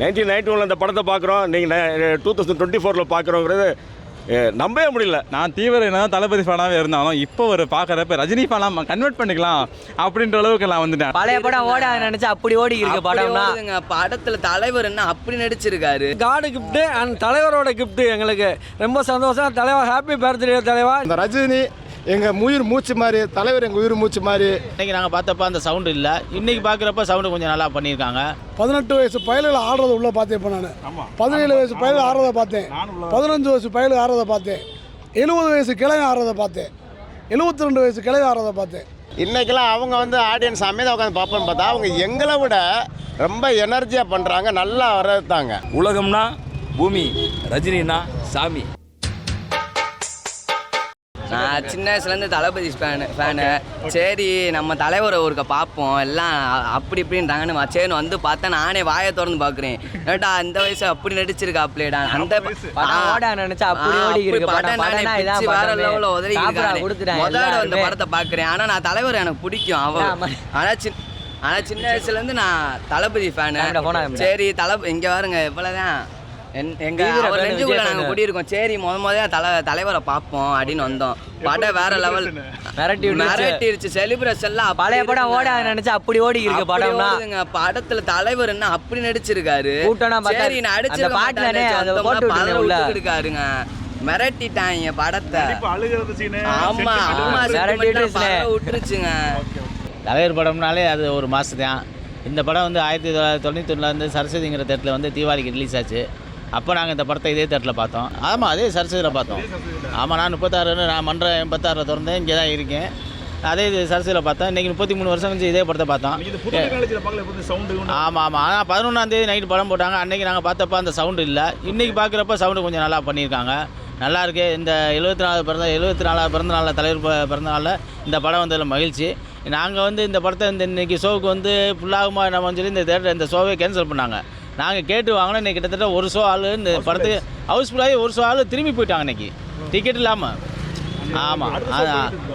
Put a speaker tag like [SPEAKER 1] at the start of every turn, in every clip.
[SPEAKER 1] 1991 அந்த படத்தை பார்க்குறோம், நீங்கள் 2024 பார்க்குறோங்கிறது நம்பவே முடியல.
[SPEAKER 2] நான் தீவிர தளபதி ஃபேனாகவே இருந்தாலும் இப்போ ஒரு பார்க்குறப்ப ரஜினி ஃபேனாக கன்வெர்ட் பண்ணிக்கலாம் அப்படின்ற அளவுக்கு நான் வந்துட்டேன்.
[SPEAKER 3] பழைய படம் ஓட நினைச்சா அப்படி ஓடி இருக்கு படம்னா.
[SPEAKER 4] படத்துல தலைவர் என்ன அப்படி நடிச்சிருக்காரு.
[SPEAKER 5] காடு கிஃப்ட் அண்ட் தலைவரோட கிஃப்ட் எங்களுக்கு ரொம்ப சந்தோஷம். தலைவர் ஹாப்பி பர்த்டே தலைவா.
[SPEAKER 6] இந்த ரஜினி எங்கள் உயிர் மூச்சு மாதிரி, தலைவர் எங்கள் உயிர் மூச்சு மாதிரி.
[SPEAKER 7] இன்றைக்கி நாங்கள் பார்த்தப்ப அந்த சவுண்டு இல்லை, இன்றைக்கி பார்க்குறப்ப சவுண்டு கொஞ்சம் நல்லா பண்ணியிருக்காங்க.
[SPEAKER 6] 18 வயசு பயலில் ஆடுறத உள்ள பார்த்தேன் இப்போ நான். 17 வயசு பயலில் ஆடுறத பார்த்தேன். 15 வயசு பயலில் ஆடுறத பார்த்தேன். 70 வயசு கிளை ஆடுறத பார்த்தேன். 72 வயசு கிளை ஆடுறத பார்த்தேன்.
[SPEAKER 8] இன்றைக்கெல்லாம் அவங்க வந்து ஆடியன்ஸ் அமைதியாக உட்காந்து பார்ப்போன்னு பார்த்தா அவங்க எங்களை விட ரொம்ப எனர்ஜியாக பண்ணுறாங்க, நல்லா வரத்தாங்க.
[SPEAKER 1] உலகம்னா பூமி, ரஜினினா சாமி.
[SPEAKER 4] நான் சின்ன வயசுலேருந்து தளபதி ஃபேனு. சரி நம்ம தலைவரை ஒருக்க பார்ப்போம், எல்லாம் அப்படி இப்படின்றாங்கன்னு சரி வந்து பார்த்தா நானே வாயை திறந்து பார்க்குறேன். ஏட்டா இந்த வயசு அப்படி நடிச்சிருக்கா அப்படியேடா. அந்த
[SPEAKER 3] ஓட நினைச்சா அப்படி ஓடி இருக்கு
[SPEAKER 4] படம் வேற லெவலில் உதவி முதல்ல அந்த படத்தை பார்க்குறேன். ஆனால் நான் தலைவர் எனக்கு பிடிக்கும். ஆனால் சின்ன வயசுலேருந்து நான் தளபதி ஃபேனு. சரி இங்கே பாருங்க இவ்வளோதான் எங்கள் நெஞ்சுக்குள்ள நாங்கள் குடியிருக்கோம். சரி தலைவரை பார்ப்போம் அப்படின்னு வந்தோம். படம் வேற லெவல் மிரட்டிருச்சு. செலிப்ரேஷன்லாம்
[SPEAKER 3] பழைய படம் ஓட நினைச்சா அப்படி ஓடி இருக்கு படம்னா.
[SPEAKER 4] படத்துல தலைவர் என்ன அப்படி நடிச்சிருக்காரு. சரி நடிச்சிருக்காருங்க, மிரட்டிட்டாங்க படத்தை. ஆமா ஆமா விட்டுருச்சுங்க.
[SPEAKER 7] தலைவர் படம்னாலே அது ஒரு மாதம் தான். இந்த படம் வந்து 1991 வந்து சரஸ்வதிங்கிற தேட்டரில் வந்து தீபாவளிக்கு ரிலீஸ் ஆச்சு. அப்போ நாங்கள் இந்த படத்தை இதே தேட்டரில் பார்த்தோம். ஆமாம் அதே சரஸ்வதியில் பார்த்தோம். ஆமாம் நான் 36 நான் மன்ற 86 திறந்தேன், இங்கே தான் இருக்கேன். அதே சரஸ்வதியில் பார்த்தோம். இன்றைக்கி 33 வருஷம் கழிச்சு இதே படத்தை பார்த்தோம். ஆமாம் ஆமாம். ஆனால் 11ஆம் தேதி நைட்டு படம் போட்டாங்க. அன்றைக்கி நாங்கள் பார்த்தப்ப அந்த சவுண்டு இல்லை, இன்றைக்கி பார்க்குறப்ப சவுண்டு கொஞ்சம் நல்லா பண்ணியிருக்காங்க. நல்லா இருக்கு. இந்த 74 பிறந்த நாளில் தலைவர் பிறந்த நாளில் இந்த படம் வந்ததில் மகிழ்ச்சி. நாங்கள் வந்து இந்த படத்தை இன்றைக்கி ஷோவுக்கு வந்து ஃபுல்லாகுமா நம்ம சொல்லி இந்த ஷோவே கேன்சல் பண்ணாங்க. நாங்கள் கேட்டு வாங்கினோம். இன்றைக்கி கிட்டத்தட்ட ஒரு ஷோ ஆள் இந்த படத்துக்கு ஹவுஸ்ஃபுல்லாகி ஒரு ஷோ ஆள் திரும்பி போயிட்டாங்க இன்றைக்கி டிக்கெட் இல்லாமல். ஆமாம்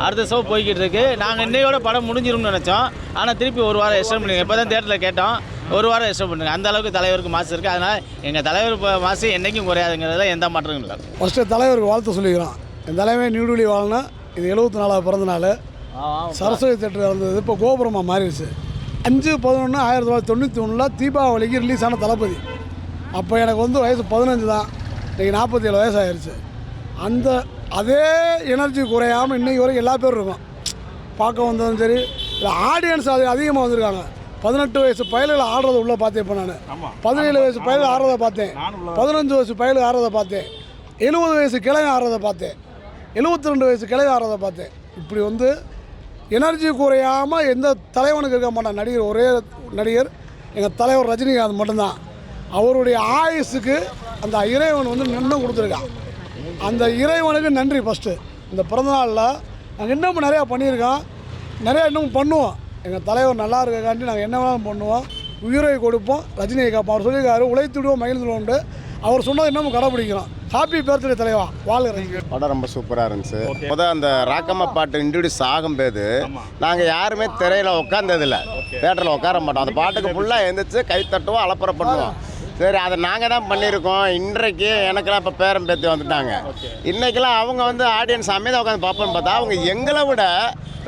[SPEAKER 7] அடுத்த ஷோ போய்கிட்டு இருக்கு. நாங்கள் இன்னையோட படம் முடிஞ்சிரும்னு நினச்சோம். ஆனால் திருப்பி ஒரு வாரம் எக்ஸ்டெண்ட் பண்ணுங்க. இப்போ தான் தேட்டரில் கேட்டோம், ஒரு வாரம் எக்ஸ்டெண்ட் பண்ணுங்க. அந்த அளவுக்கு தலைவருக்கு மாசு இருக்குது. அதனால் எங்கள் தலைவர் மாசு என்றைக்கும் குறையாதுங்கிறதுல எந்த மாற்றமும் இல்லை.
[SPEAKER 6] ஃபஸ்ட்டு தலைவருக்கு வாழ்த்து சொல்லிக்கிறோம். என் தலைவர் நீடுலி வாழணும். இது 74வது பிறந்த நாள். சரஸ்வதி தேட்டர் இருந்தது இப்போ கோபுரமாக மாறிடுச்சு. 5/11/1991 தீபாவளிக்கு ரிலீஸ் ஆன தளபதி. அப்போ எனக்கு வந்து வயசு 15 தான். இன்றைக்கி 47 வயசு ஆயிடுச்சு. அதே எனர்ஜி குறையாமல் இன்றைக்கி வரைக்கும் எல்லா பேரும் இருக்கும். பார்க்க வந்ததும் சரி, இல்லை ஆடியன்ஸ் அதிகமாக வந்திருக்காங்க. 18 வயசு பயலில் ஆடுறத உள்ளே பார்த்தேன் இப்போ நான். 17 வயசு பயலில் ஆடுறத பார்த்தேன். 15 வயசு பயலில் ஆடுறத பார்த்தேன். 70 வயசு கிளை ஆடுறத பார்த்தேன். 72 வயசு கிளை ஆடுறத பார்த்தேன். இப்படி வந்து எனர்ஜி குறையாமல் எந்த தலைவனுக்கு இருக்க மாட்டான் நடிகர். ஒரே நடிகர் எங்கள் தலைவர் ரஜினிகாந்த் மட்டும்தான். அவருடைய ஆயுசுக்கு அந்த இறைவன் வந்து இன்னும் கொடுத்துருக்கான். அந்த இறைவனுக்கு நன்றி. ஃபஸ்ட்டு இந்த பிறந்தநாளில் நாங்கள் இன்னமும் நிறையா பண்ணியிருக்கோம், நிறையா இன்னமும் பண்ணுவோம். எங்கள் தலைவர் நல்லா இருக்காண்டி நாங்கள் என்ன வேணாலும் பண்ணுவோம், உயிரை கொடுப்போம், ரஜினியை காப்போம். அவர் சொல்லியிருக்காரு உழைத்துடுவோம் மகிழ்ந்துடுவோம்னு. அவர் சொன்னது இன்னமும் கடைப்பிடிக்கிறோம். ஹாப்பி பர்த்டே தலைவா, வாழ்க.
[SPEAKER 8] படம் ரொம்ப சூப்பராக இருந்துச்சு. அந்த ராக்கம்மா பாட்டு இன்ட்ரடியூஸ் ஆகும்போது நாங்கள் யாருமே திரையில் உட்காந்ததில்லை, தேட்டரில் உட்கார மாட்டோம். அந்த பாட்டுக்கு ஃபுல்லாக எழுந்திரிச்சு கை தட்டுவோம், அலப்பறை பண்ணுவோம். சரி அதை நாங்கள் தான் பண்ணியிருக்கோம். இன்றைக்கு எனக்கெல்லாம் இப்போ பேரம் பேத்தி வந்துட்டாங்க. இன்றைக்கெல்லாம் அவங்க வந்து ஆடியன்ஸ் அமைதியாக உட்காந்து பார்ப்போன்னு பார்த்தா அவங்க எங்களை விட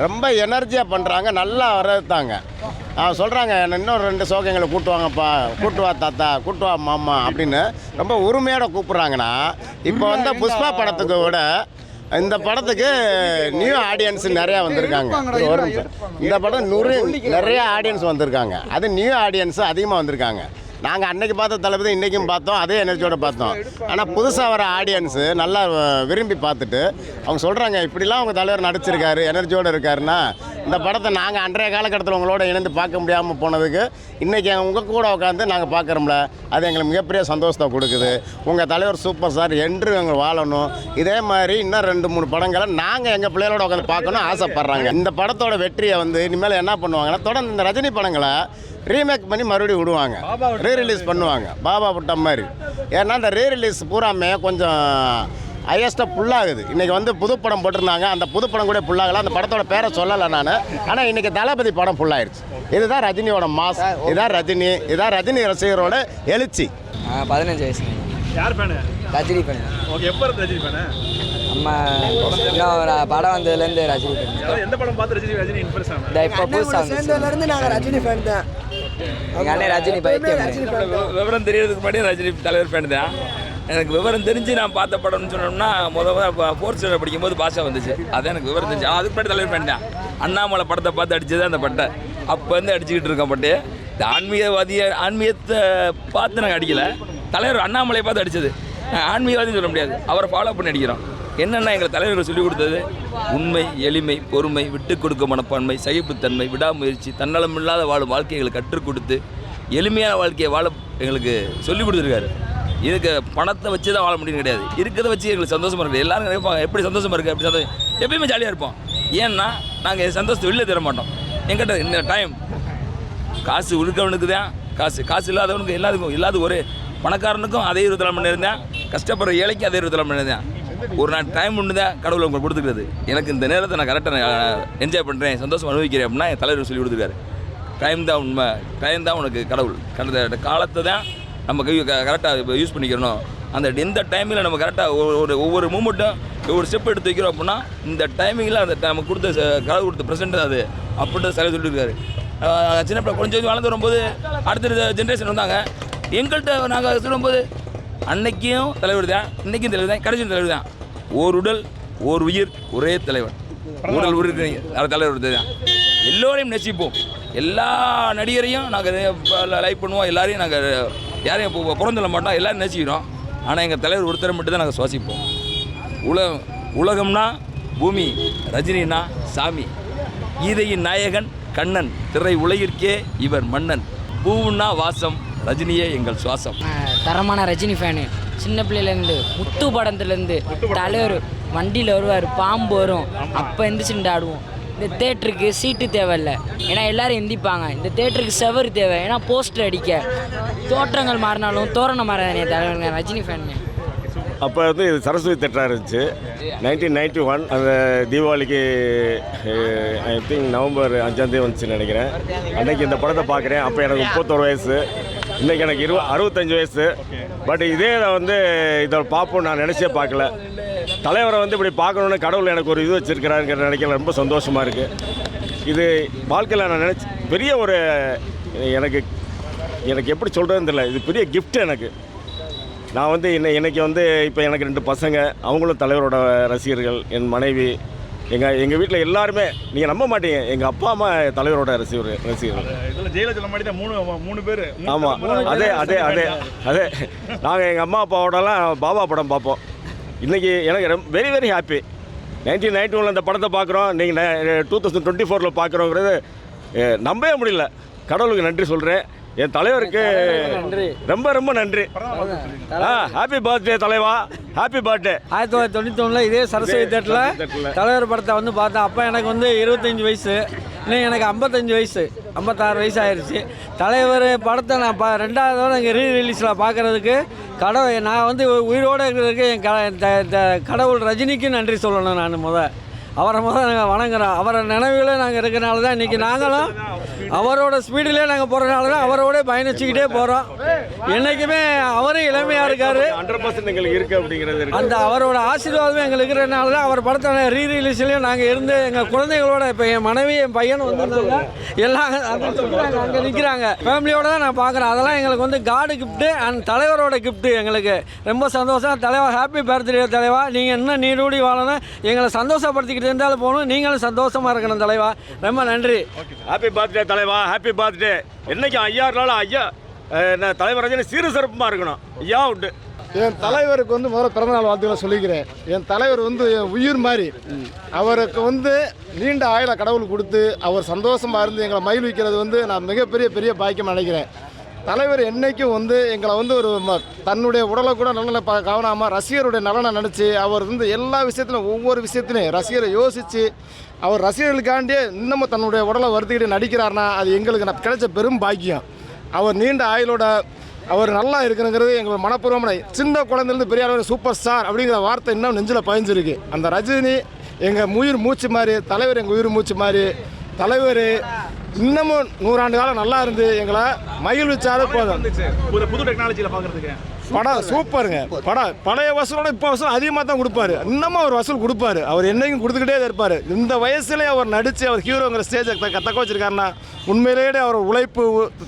[SPEAKER 8] ரொம்ப எனர்ஜியாக பண்ணுறாங்க, நல்லா வரத்தாங்க. சொல்கிறாங்க இன்னும் 2 ஷோக்கு எங்களை கூட்டுவாங்கப்பா, கூட்டுவா தாத்தா, கூட்டுவா மாமா அப்படின்னு ரொம்ப உரிமையோட கூப்பிட்றாங்கன்னா. இப்போ வந்து புஷ்பா படத்துக்கு விட இந்த படத்துக்கு நியூ ஆடியன்ஸ் நிறையா வந்திருக்காங்க. இந்த படம் நிறைய ஆடியன்ஸ் வந்திருக்காங்க. அது நியூ ஆடியன்ஸ் அதிகமாக வந்திருக்காங்க. நாங்கள் அன்றைக்கி பார்த்த தளபதி இன்றைக்கும் பார்த்தோம், அதே எனர்ஜியோடு பார்த்தோம். ஆனால் புதுசாக வர ஆடியன்ஸு நல்லா விரும்பி பார்த்துட்டு அவங்க சொல்கிறாங்க இப்படிலாம் அவங்க தலைவர் நடிச்சிருக்காரு, எனர்ஜியோடு இருக்காருன்னா இந்த படத்தை நாங்கள் அன்றைய காலகட்டத்தில் உங்களோட இணைந்து பார்க்க முடியாமல் போனதுக்கு இன்றைக்கி உங்கள் கூட உட்காந்து நாங்கள் பார்க்குறோம்ல, அது எங்களுக்கு மிகப்பெரிய சந்தோஷத்தை கொடுக்குது. உங்கள் தலைவர் சூப்பர் ஸ்டார் என்று எங்கள் வாழணும். இதே மாதிரி இன்னும் 2-3 படங்களை நாங்கள் எங்கள் பிள்ளைகளோட உட்காந்து பார்க்கணும் ஆசைப்பட்றாங்க. இந்த படத்தோட வெற்றியை வந்து இனிமேல் என்ன பண்ணுவாங்கன்னா தொடர்ந்து இந்த ரஜினி படங்களை ரீமேக் பண்ணி மறுபடியும் விடுவாங்க, ரீ ரிலீஸ் பண்ணுவாங்க பாபா புட்டம் மாதிரி. ஏன்னா இந்த ரீ ரிலீஸ் பூராமே கொஞ்சம் ஹையஸ்ட்டாக புல்லாகுது. இன்றைக்கி வந்து புதுப்படம் போட்டிருந்தாங்க, அந்த புதுப்படம் கூட புல்லாகலை. அந்த படத்தோட பேரை சொல்லலை நான். ஆனால் இன்றைக்கி தளபதி படம் ஃபுல்லாகிடுச்சு. இதுதான் ரஜினியோட மாஸ், இதுதான் ரஜினி ரசிகரோட எழுச்சி.
[SPEAKER 3] 15 வயசு.
[SPEAKER 2] யார் ஃபேனு?
[SPEAKER 3] ரஜினி ஃபேன்.
[SPEAKER 2] ஓகே, எப்போ இருந்து ரஜினி ஃபேனு?
[SPEAKER 3] நம்ம இன்னும் ஒரு படம் வந்ததுலேருந்து ரஜினி ஃபேன்.
[SPEAKER 2] எந்த படம் பார்த்து ரஜினி இன்ட்ரெஸ்ட் ஆனா?
[SPEAKER 3] இப்போ புதுசாக
[SPEAKER 5] சேர்ந்ததுலேருந்து நாங்கள் ரஜினி ஃபேன் தான்.
[SPEAKER 3] எங்கள் அண்ணன் ரஜினி பைத்தியம்.
[SPEAKER 9] விவரம் தெரியறதுக்கு முன்னாடி ரஜினி தலைவர் ஃபேன் தான். எனக்கு விவரம் தெரிஞ்சு நான் பார்த்த படம்னு சொன்னோம்னா முதல்ல ஃபோர்த் ஸ்டாண்டர்ட் படிக்கும்போது பாஷா வந்துச்சு. அதான் எனக்கு விவரம் தெரிஞ்சு. அதுக்கு முன்னாடி தலைவர் ஃபேன் தான். அண்ணாமலை படத்தை பார்த்து அடிச்சது அந்த பட்டை. அப்போ வந்து அடிச்சுக்கிட்டு இருக்கேன் பட்டு. இந்த ஆன்மீகத்தை பார்த்து நாங்கள் அடிக்கலை. தலைவர் அண்ணாமலையை பார்த்து அடித்தது. ஆன்மீகவாதின்னு சொல்ல முடியாது, அவரை ஃபாலோ பண்ணி அடிக்கிறோம். என்னென்னா எங்கள் தலைவர்கள் சொல்லிக் கொடுத்தது உண்மை, எளிமை, பொறுமை, விட்டு கொடுக்க மனப்பான்மை, சகிப்புத்தன்மை, விடாமுயற்சி, தன்னலமில்லாத வாழும் வாழ்க்கையை எங்களுக்கு கற்றுக் கொடுத்து எளிமையான வாழ்க்கையை வாழ எங்களுக்கு சொல்லிக் கொடுத்துருக்காரு. இதுக்கு பணத்தை வச்சு தான் வாழ முடியும் கிடையாது, இருக்கிறத வச்சு எங்களுக்கு சந்தோஷமாக இருக்குது. எல்லாரும் நினைப்பாங்க எப்படி சந்தோஷமாக இருக்குது, எப்படி சந்தோஷம், எப்பயுமே ஜாலியாக இருப்போம். ஏன்னா நாங்கள் சந்தோஷத்தை வெளியில் தர மாட்டோம். எங்கிட்ட இந்த டைம் காசு உழுக்கவனுக்கு தான் காசு இல்லாதவனுக்கு எல்லாத்துக்கும் ஒரு பணக்காரனுக்கும் அதே 24 மணி நேரம் தான், கஷ்டப்படுற ஏழைக்கும் அதே 24 மணி நேரம் தான். ஒரு நாள் டைம் ஒன்று தான் கடவுள் உங்களுக்கு கொடுத்துக்கிறது. எனக்கு இந்த நேரத்தை நான் கரெக்டாக என்ஜாய் பண்ணுறேன், சந்தோஷம் அனுபவிக்கிறேன் அப்படின்னா என் தலைவர் சொல்லி கொடுத்துருக்காரு. டைம் தான் உண்மை, டைம் தான் உனக்கு கடவுள். கடந்த காலத்தை தான் நம்ம கரெக்டாக யூஸ் பண்ணிக்கிறணும். அந்த எந்த டைமில் நம்ம கரெக்டாக ஒவ்வொரு மூமெண்ட்டும் ஒவ்வொரு ஸ்டெப் எடுத்து வைக்கிறோம் அப்படின்னா இந்த டைமிங்கில் அந்த நமக்கு கொடுத்த கடவுள் கொடுத்த ப்ரெசென்ட் அது அப்படின்ட்டு தலைவர் சொல்லியிருக்காரு. சின்ன பிள்ளை கொஞ்சம் வளர்ந்து வரும்போது அடுத்த ஜென்ரேஷன் வந்தாங்க. எங்கள்கிட்ட நாங்கள் சொல்லும்போது அன்னைக்கும் தலைவர் தான், இன்றைக்கும் தலைவர் தான், கடைசியும் தலைவர் தான். ஓர் உடல் ஓர் உயிர் ஒரே தலைவர். உடல் உயிர் தலைவர் தான். எல்லோரையும் நேசிப்போம். எல்லா நடிகரையும் நாங்கள் லைக் பண்ணுவோம். எல்லாரையும் நாங்கள் யாரையும் பிறந்துள்ள மாட்டோம், எல்லோரும் நேசிக்கிறோம். ஆனால் எங்கள் தலைவர் ஒருத்தரை மட்டும் தான் நாங்கள் சுவாசிப்போம். உலகம்னா பூமி, ரஜினினா சாமி, கீதையின் நாயகன் கண்ணன், திரை உலகிற்கே இவர் மன்னன், பூவுன்னா வாசம், ரஜினியே எங்கள் சுவாசம்.
[SPEAKER 10] தரமான ரஜினி ஃபேனு. சின்ன பிள்ளையிலேருந்து முத்து படத்துலேருந்து தலைவர் வண்டியில் வருவார், பாம்பு வரும், அப்போ எந்திரிச்சுட்டு ஆடுவோம். இந்த தேட்டருக்கு சீட்டு தேவையில்லை, ஏன்னா எல்லோரும் எந்திப்பாங்க. இந்த தேட்டருக்கு செவரு தேவை, ஏன்னா போஸ்டர் அடிக்க. தோற்றங்கள் மாறினாலும் தோரணம் மாறாதே தலைவருங்க, ரஜினி ஃபேனுங்க.
[SPEAKER 1] அப்போ வந்து இது சரஸ்வதி தேட்டராக இருந்துச்சு. 1991 அந்த தீபாவளிக்கு ஐ திங்க் நவம்பர் 5 வந்துச்சுன்னு நினைக்கிறேன். அன்றைக்கி இந்த படத்தை பார்க்குறேன். அப்போ எனக்கு 31 வயசு, இன்றைக்கி எனக்கு 65 வயசு. பட் இதே வந்து இதை பார்ப்போம் நான் நினச்சே பார்க்கல. தலைவரை வந்து இப்படி பார்க்கணுன்னு கடவுள் எனக்கு ஒரு இது வச்சுருக்கிறாருங்கிற நினைக்கல. ரொம்ப சந்தோஷமாக இருக்குது. இது வாழ்க்கையில் நான் நினச்சி பெரிய ஒரு எனக்கு எப்படி சொல்கிறதுன்னு தெரியல. இது பெரிய கிஃப்ட் எனக்கு. நான் வந்து இன்னைக்கு வந்து இப்போ எனக்கு 2 பசங்க, அவங்களும் தலைவரோட ரசிகர்கள். என் மனைவி, எங்கள் வீட்டில் எல்லாருமே, நீங்கள் நம்ப மாட்டீங்க, எங்கள் அப்பா அம்மா தலைவரோட ரசிகர்கள்.
[SPEAKER 2] ஜெயலலிதா மாதிரி தான் 3 பேர்.
[SPEAKER 1] ஆமாம், அதே நாங்கள் எங்கள் அம்மா அப்பாவோடலாம் பாபா படம் பார்ப்போம். இன்றைக்கி எனக்கு வெரி வெரி ஹாப்பி. 1991 அந்த படத்தை பார்க்குறோம், நீங்கள் 2024 பார்க்குறோங்கிறது நம்பவே முடியல. கடவுளுக்கு நன்றி சொல்கிறேன். என் தலைவருக்கு ரொம்ப ரொம்ப நன்றி. ஹாப்பி பர்த்டே தலைவா, ஹாப்பி பர்த்டே.
[SPEAKER 5] 1991 இதே சரஸ்வதி தேட்டரில் தலைவர் படத்தை வந்து பார்த்தேன். அப்போ எனக்கு வந்து 25 வயசு, இன்னும் எனக்கு 55 வயசு, 56 வயசு ஆயிடுச்சு. தலைவர் படத்தை நான் 2வது தடவை இங்கே ரீரிலீஸில் பார்க்குறதுக்கு நான் வந்து உயிரோடு இருக்கிறதுக்கு என் கடவுள் ரஜினிக்கு நன்றி சொல்லணும். நான் அவரை நாங்கள் வணங்குறோம். அவரை நினைவில் நாங்கள் இருக்கிறனால தான் இன்றைக்கி நாங்களும் அவரோட ஸ்பீடிலே நாங்கள் போகிறனால தான் அவரோட பயணிச்சுக்கிட்டே போகிறோம். என்றைக்குமே அவரும் இளமையாக இருக்கார்.
[SPEAKER 1] 100% எங்களுக்கு இருக்குது அப்படிங்கிறது.
[SPEAKER 5] அந்த அவரோட ஆசீர்வாதமே எங்களுக்கு இருக்கிறனால தான் அவர் படத்தை ரீரிலீஸ்லேயும் நாங்கள் இருந்து எங்கள் குழந்தைகளோட, இப்போ என் மனைவி என் பையனும் வந்து எல்லாம் அங்கே நிற்கிறாங்க. ஃபேமிலியோடு தான் நான் பார்க்குறேன். அதெல்லாம் எங்களுக்கு வந்து காடு கிஃப்ட்டு அண்ட் தலைவரோட கிஃப்ட்டு. எங்களுக்கு ரொம்ப சந்தோஷம். தலைவா, ஹாப்பி பர்த்டே தலைவா. நீங்கள் இன்னும் நீடூடி வாழணும், எங்களை சந்தோஷப்படுத்திக்கிட்டு இருந்தாலும் போகணும். நீங்களும் சந்தோஷமாக இருக்கணும் தலைவா. ரொம்ப நன்றி.
[SPEAKER 1] ஹாப்பி பர்த்டே தலைவா, ஹாப்பி பர்த்டே. என்னைக்கு 5000 நாள் ஐயா தலைவர் ரஜினி சீரு சிறப்புமாக இருக்கணும். ஐயா உண்டு.
[SPEAKER 11] என் தலைவருக்கு வந்து முதல்ல பிறந்தநாள் வாழ்த்துக்களை சொல்லிக்கிறேன். என் தலைவர் வந்து என் உயிர் மாதிரி. அவருக்கு வந்து நீண்ட ஆயுள கடவுள் கொடுத்து அவர் சந்தோஷமாக இருந்து எங்களை மகிழ்விக்கிறது வந்து நான் பெரிய பாக்கியம் நினைக்கிறேன். தலைவர் என்றைக்கும் வந்து எங்களை வந்து ஒரு தன்னுடைய உடலை கூட நல்ல கவனமாக ரசிகருடைய நலனை நினச்சி அவர் வந்து எல்லா விஷயத்துலையும் ஒவ்வொரு விஷயத்துலையும் ரசிகரை யோசித்து அவர் ரசிகர்களுக்காண்டியே இன்னமும் தன்னுடைய உடலை வருத்திக்கிட்டு நடிக்கிறார்னா அது எங்களுக்கு கிடைச்ச பெரும் பாக்கியம். அவர் நீண்ட ஆயுளோட அவர் நல்லா இருக்குங்கிறது எங்களோட மனப்பூர்வமான சின்ன குழந்தைலேருந்து பெரிய அளவில் சூப்பர் ஸ்டார் அப்படிங்கிற வார்த்தை இன்னும் நெஞ்சில் பதிஞ்சிருக்கு. அந்த ரஜினி எங்கள் உயிர் மூச்சு மாதிரி, தலைவர் எங்கள் உயிர் மூச்சு மாதிரி. தலைவர் இன்னமும் 100 ஆண்டு காலம் நல்லா இருந்து எங்களை மகிழ்விச்சாலும் போதும்.
[SPEAKER 2] புது டெக்னாலஜியில் பார்க்குறதுக்கு
[SPEAKER 11] படம் சூப்பருங்க. பழைய வசூலோட இப்போ வசூல் அதிகமாக தான் கொடுப்பாரு. இன்னமும் அவர் வசூல் கொடுப்பாரு. அவர் என்னைக்கும் கொடுத்துக்கிட்டே தான் இருப்பார். இந்த வயசுலேயே அவர் நடித்து அவர் ஹீரோங்கிற ஸ்டேஜை தக்க வச்சிருக்காருன்னா உண்மையிலேயே அவர் உழைப்பு,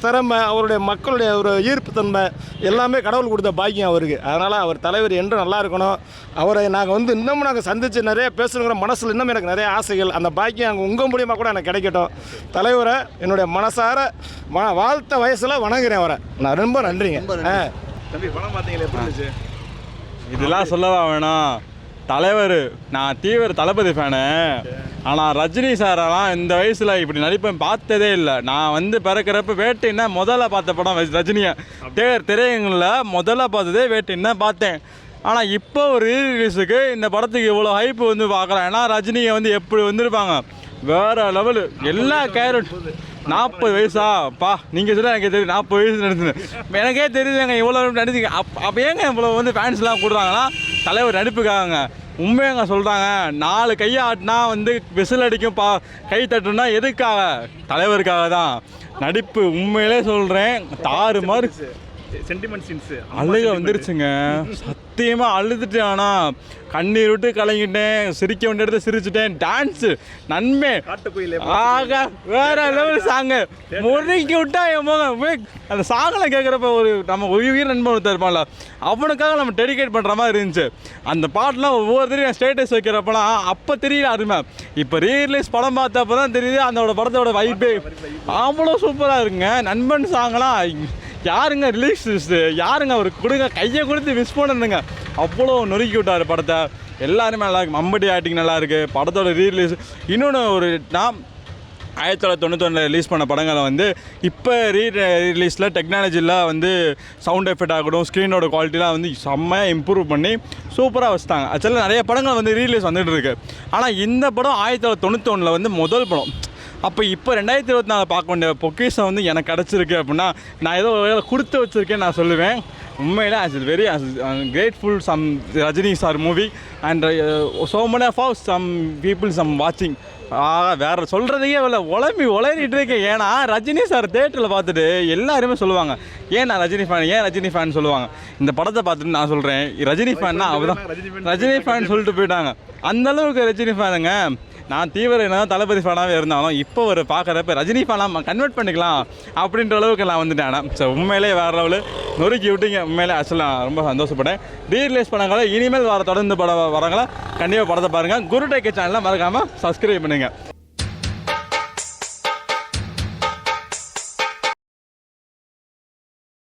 [SPEAKER 11] திறமை, அவருடைய மக்களுடைய ஒரு ஈர்ப்பு தன்மை எல்லாமே கடவுள் கொடுத்த பாக்கியம் அவருக்கு. அதனால் அவர் தலைவர் என்றும் நல்லா இருக்கணும். அவரை நாங்கள் இன்னமும் நாங்கள் சந்தித்து நிறைய பேசணுங்கிற மனசில் இன்னும் எனக்கு நிறைய ஆசைகள். அந்த பாக்கியம் அங்கே உங்கள் மூலியமாக கூட எனக்கு கிடைக்கட்டும். தலைவரை என்னுடைய மனசார வாழ்த்த வயசில் வணங்குறேன் அவரை. நான் ரொம்ப நன்றிங்க.
[SPEAKER 2] தம்பி படம் பார்த்தீங்களா, எப்படி இருந்துச்சு? இதெல்லாம் சொல்லவா வேணாம். தலைவர், நான் தீவிர தளபதி ஃபேனு. ஆனால் ரஜினி சாரெல்லாம் இந்த வயசில் இப்படி நடிப்பேன் பார்த்ததே இல்லை. நான் பிறக்கிறப்ப வேட்டைன்னா முதல்ல பார்த்த படம் ரஜினியை திரையங்களில் முதல்ல பார்த்ததே வேட்டைன்னா பார்த்தேன். ஆனால் இப்போ ஒரு ரீலீஸுக்கு இந்த படத்துக்கு இவ்வளோ ஹைப்பு பார்க்கலாம். ஏன்னா ரஜினியை எப்படி வந்திருப்பாங்க வேறு லெவலு. எல்லா கேரட் 40 வயசாப்பா நீங்கள் சொல்ல எனக்கு தெரியும். 40 வயசு நடிச்சுன்னு எனக்கே தெரியுதுங்க. இவ்வளோ நடிச்சுங்க. அப்போ ஏங்க இவ்வளோ ஃபேன்ஸ்லாம் கொடுறாங்கன்னா தலைவர் நடிப்புக்காகங்க. உண்மையாங்க சொல்கிறாங்க. 4 கையை ஆட்டினா விசில் அடிக்கும், கை தட்டுனா எதுக்காக? தலைவருக்காக தான். நடிப்பு உண்மையிலே சொல்கிறேன் தாறு மாதிரி
[SPEAKER 12] சென்டிமெண்ட் சீன்ஸ்
[SPEAKER 2] அழுக வந்துருச்சுங்க. சத்தியமாக அழுதுட்டேன். ஆனால் கண்ணீர் விட்டு கலங்கிட்டேன். சிரிக்க வேண்டிய இடத்துல சிரிச்சுட்டேன். டான்ஸு நன்மை ஆக வேற லெவல் சாங்கு முறுக்கி விட்டா என் போக அந்த சாங்கில் கேட்குறப்ப நம்ம உயிர் நண்பன் ஒருத்தர் இருப்பான்ல, அவனுக்காக நம்ம டெடிகேட் பண்ணுற மாதிரி இருந்துச்சு. அந்த பாட்டெலாம் ஒவ்வொருத்தரையும் ஸ்டேட்டஸ் வைக்கிறப்பலாம் அப்போ தெரியல அருமை. இப்போ ரீரிலீஸ் படம் பார்த்தப்போ தான் தெரியுது அந்த படத்தோட வைப்பே அவ்வளோ சூப்பராக இருக்குங்க. நண்பன் சாங்கெல்லாம் யாருங்க ரிலீஸ் யாருங்க அவர் கொடுங்க கையை கொடுத்து மிஸ் பண்ணுங்க. அவ்வளோ நொறுக்கி விட்டார் படத்தை. எல்லாருமே நல்லா இருக்கு. மம்பட்டி ஆக்டிங் நல்லா இருக்குது. படத்தோட ரீரிலீஸ் இன்னொன்று நான் 1991 ரிலீஸ் பண்ண படங்களை இப்போ ரீரிலீஸில் டெக்னாலஜியில் சவுண்ட் எஃபெக்ட் ஆகட்டும், ஸ்க்ரீனோட குவாலிட்டிலாம் செம்மையாக இம்ப்ரூவ் பண்ணி சூப்பராக வச்சுட்டாங்க. ஆக்சுவலாக நிறைய படங்கள் ரீரிலீஸ் வந்துட்டு இருக்கு. ஆனால் இந்த படம் 1991 முதல் படம். அப்போ இப்போ 2024 பார்க்க வேண்டிய பொக்கிஷம் எனக்கு கிடச்சிருக்கு அப்படின்னா நான் ஏதோ கொடுத்து வச்சுருக்கேன்னு நான் சொல்லுவேன். உண்மையில் very grateful some Rajini sir movie and so much of some people some வாட்சிங். வேறு சொல்கிறதுக்கே இல்லை, உளறிட்டு இருக்கேன். ஏன்னா ரஜினி சார் தேட்டரில் பார்த்துட்டு எல்லாருமே சொல்லுவாங்க, ஏன் நான் ரஜினி ஃபேன் சொல்லுவாங்க. இந்த படத்தை பார்த்துட்டு நான் சொல்கிறேன் ரஜினி ஃபேன்னா அவர் தான் ரஜினி ஃபேன் சொல்லிட்டு போயிட்டாங்க. அந்தளவுக்கு ரஜினி ஃபேனுங்க. நான் தீவிர தளபதி ஃபேனாகவே இருந்தாலும் இப்போ ஒரு பார்க்குறப்ப ரஜினி ஃபேனாக கன்வெர்ட் பண்ணிக்கலாம் அப்படின்ற அளவுக்கு நான் வந்துட்டேன். ஸோ உண்மையிலே வேறு லெவலு நொறுக்கி விட்டீங்க. உண்மையிலே ஆக்சுவலாக ரொம்ப சந்தோஷப்பட்டேன். ரீரிலீஸ் பண்ணாங்களே இனிமேல் தொடர்ந்து வரங்களை கண்டிப்பாக படத்தை பாருங்கள். குரு டேக் சேனலில் மறக்காமல் சப்ஸ்கிரைப் பண்ணுங்கள்.